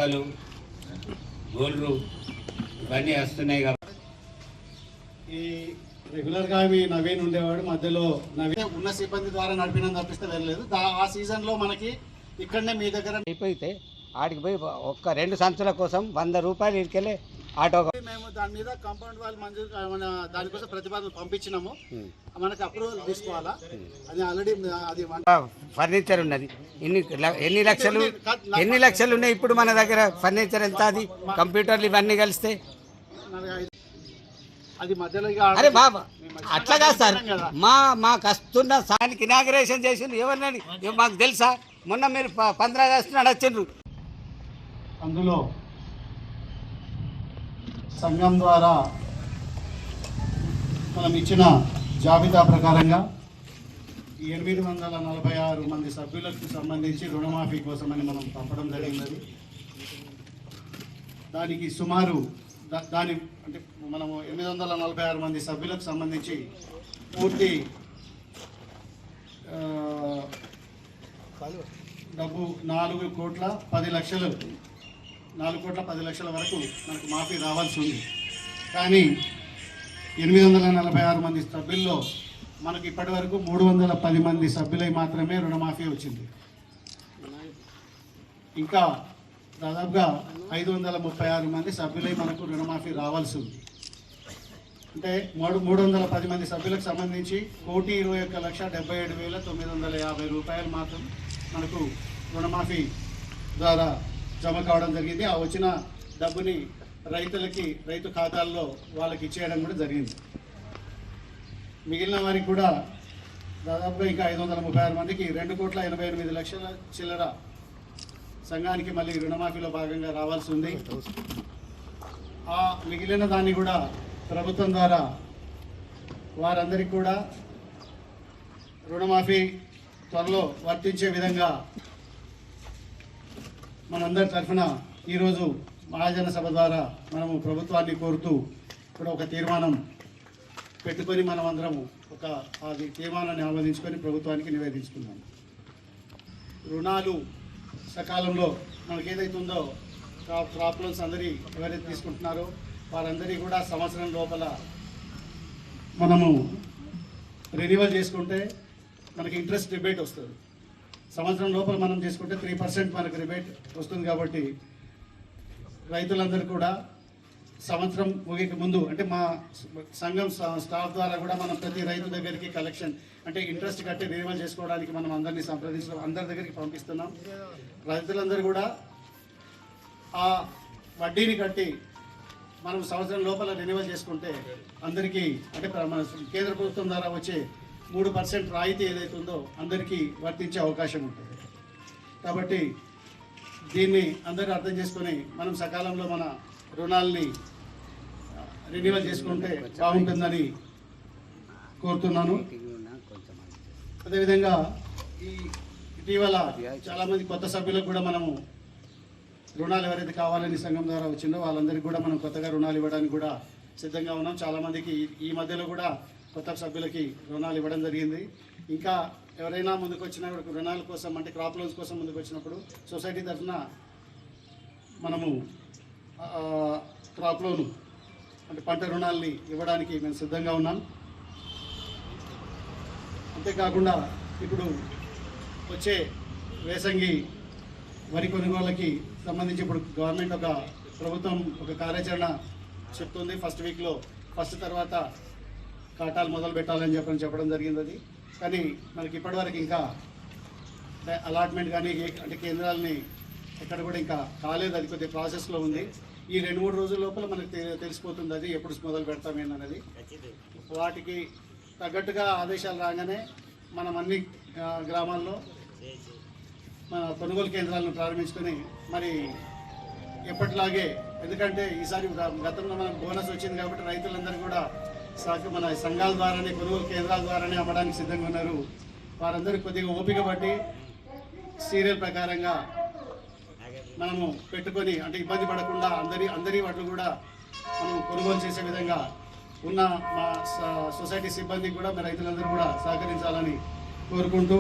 టీకాలు, గోల్డ్లు ఇవన్నీ వస్తున్నాయి కాబట్టి ఈ రెగ్యులర్గా మీ నవీన్ ఉండేవాడు, మధ్యలో నవీన్ ఉన్న సిబ్బంది ద్వారా నడిపిన తప్పిస్తే వెళ్ళలేదు. ఆ సీజన్లో మనకి ఇక్కడనే మీ దగ్గర అయిపోతే ఆడికి పోయి ఒక్క 2 సంవత్సరాల కోసం 100 రూపాయలు ఇరికెళ్ళి ఆటో మేము దాని మీద కాంపౌండ్ వాళ్ళు మంజూరు దానికోసం ప్రతిపాదన పంపించినాము. మనకి అప్రూవల్ తీసుకోవాలా? అది ఆల్రెడీ అది ఫర్నిచర్ ఉన్నది. ఎన్ని లక్షలు ఉన్నాయి ఇప్పుడు మన దగ్గర? ఫర్నిచర్ ఎంత? అది కంప్యూటర్లు ఇవన్నీ కలిస్తే అది మధ్యలో అరే బాబా అట్లా కాదు సార్. మాకు వస్తున్న సానికి ఇనాగ్రేషన్ చేసింది ఎవరినని మాకు తెలుసా? మొన్న మీరు 15 ఆగస్టు నాడు వచ్చిండ్రు. అందులో సంఘం ద్వారా మనం ఇచ్చిన జాబితా ప్రకారంగా 846 మంది సభ్యులకు సంబంధించి రుణమాఫీ కోసమని మనం పంపడం జరిగినది. దానికి సుమారు అంటే మనము 846 మంది సభ్యులకు సంబంధించి పూర్తి డబ్బు 4,10,00,000 వరకు మనకు మాఫీ రావాల్సి ఉంది. కానీ 846 మంది సభ్యుల్లో మనకి ఇప్పటి వరకు 310 మంది సభ్యులై మాత్రమే రుణమాఫీ వచ్చింది. ఇంకా దాదాపుగా 536 మంది సభ్యులై మనకు రుణమాఫీ రావాల్సి ఉంది. అంటే 310 మంది సభ్యులకు సంబంధించి 1,21,77,950 రూపాయలు మాత్రం మనకు రుణమాఫీ ద్వారా జమ కావడం జరిగింది. ఆ వచ్చిన డబ్బుని రైతు ఖాతాల్లో వాళ్ళకి ఇచ్చేయడం కూడా జరిగింది. మిగిలిన వారికి కూడా దాదాపుగా ఇంకా 536 మందికి 2,88,00,000 చిల్లర సంఘానికి మళ్ళీ రుణమాఫీలో భాగంగా రావాల్సి ఉంది. ఆ మిగిలిన దాన్ని కూడా ప్రభుత్వం ద్వారా వారందరికీ కూడా రుణమాఫీ త్వరలో వర్తించే విధంగా మనందరి తరఫున ఈరోజు మహాజన సభ ద్వారా మనము ప్రభుత్వాన్ని కోరుతూ కూడా ఒక తీర్మానం పెట్టుకొని మనం అందరము అది తీర్మానాన్ని ఆమోదించుకొని ప్రభుత్వానికి నివేదించుకున్నాం. రుణాలు సకాలంలో మనకి ఏదైతే ఉందో క్రాప్ లోన్స్ అందరి ఎవరైతే తీసుకుంటున్నారో వారందరి కూడా సంవత్సరం లోపల మనము రెన్యువల్ చేసుకుంటే మనకి ఇంట్రెస్ట్ రిబేట్ వస్తుంది. సంవత్సరం లోపల మనం చేసుకుంటే 3% మనకు రిబేట్ వస్తుంది. కాబట్టి రైతులందరూ కూడా సంవత్సరం ముగిక ముందు అంటే మా సంఘం స్టాఫ్ ద్వారా కూడా మనం ప్రతి రైతు దగ్గరికి కలెక్షన్ అంటే ఇంట్రెస్ట్ కట్టి రెన్యువల్ చేసుకోవడానికి మనం అందరినీ సంప్రదించడం అందరి దగ్గరికి పంపిస్తున్నాం. రైతులందరూ కూడా ఆ వడ్డీని కట్టి మనం సంవత్సరం లోపల రెన్యువల్ చేసుకుంటే అందరికీ అంటే మన కేంద్ర ప్రభుత్వం ద్వారా వచ్చే 3% రాయితీ ఏదైతే ఉందో అందరికీ వర్తించే అవకాశం ఉంటుంది. కాబట్టి దీన్ని అందరూ అర్థం చేసుకొని మనం సకాలంలో మన రుణాలని రెన్యువల్ చేసుకుంటే బాగుంటుందని కోరుతున్నాను. అదేవిధంగా ఇటీవల చాలామంది కొత్త సభ్యులకు కూడా మనము రుణాలు ఎవరైతే కావాలని సంఘం ద్వారా వచ్చిందో వాళ్ళందరికీ కూడా మనం కొత్తగా రుణాలు ఇవ్వడానికి కూడా సిద్ధంగా ఉన్నాం. చాలామందికి ఈ మధ్యలో కూడా కొత్త సభ్యులకి రుణాలు ఇవ్వడం జరిగింది. ఇంకా ఎవరైనా ముందుకు వచ్చిన రుణాల కోసం అంటే క్రాప్ లోన్స్ కోసం ముందుకు వచ్చినప్పుడు సొసైటీ తరఫున మనము క్రాప్ లోను అంటే పంట రుణాలని ఇవ్వడానికి మేము సిద్ధంగా ఉన్నాం. అంతేకాకుండా ఇప్పుడు వచ్చే వేసంగి వరి కొనుగోళ్ళకి సంబంధించి ఇప్పుడు గవర్నమెంట్ ప్రభుత్వం ఒక కార్యాచరణ చెప్తుంది. ఫస్ట్ వీక్లో తర్వాత కాటాలు మొదలు పెట్టాలని చెప్పడం జరిగింది. అది కానీ మనకి ఇప్పటివరకు ఇంకా అలాట్మెంట్ కానీ అంటే కేంద్రాలని ఎక్కడ కూడా ఇంకా కాలేదు. అది కొద్దిగా ప్రాసెస్లో ఉంది. ఈ 2-3 రోజుల లోపల మనకు తెలిసిపోతుంది అది ఎప్పుడు మొదలు పెడతామేనన్నది. వాటికి తగ్గట్టుగా ఆదేశాలు రాగానే మనం అన్ని గ్రామాల్లో మన కొనుగోలు కేంద్రాలను ప్రారంభించుకొని మరి ఎప్పటిలాగే ఎందుకంటే ఈసారి గతంలో మనకు బోనస్ వచ్చింది కాబట్టి రైతులందరూ కూడా మన సంఘాల ద్వారానే కొనుగోలు కేంద్రాల ద్వారానే అమ్మడానికి సిద్ధంగా ఉన్నారు. వారందరూ కొద్దిగా ఓపిక పట్టి సీరియల్ ప్రకారంగా మనము పెట్టుకొని అంటే ఇబ్బంది పడకుండా అందరి వాటిని కూడా మనం కొనుగోలు చేసే విధంగా ఉన్న మా సొసైటీ సిబ్బందికి కూడా రైతులందరూ కూడా సహకరించాలని కోరుకుంటూ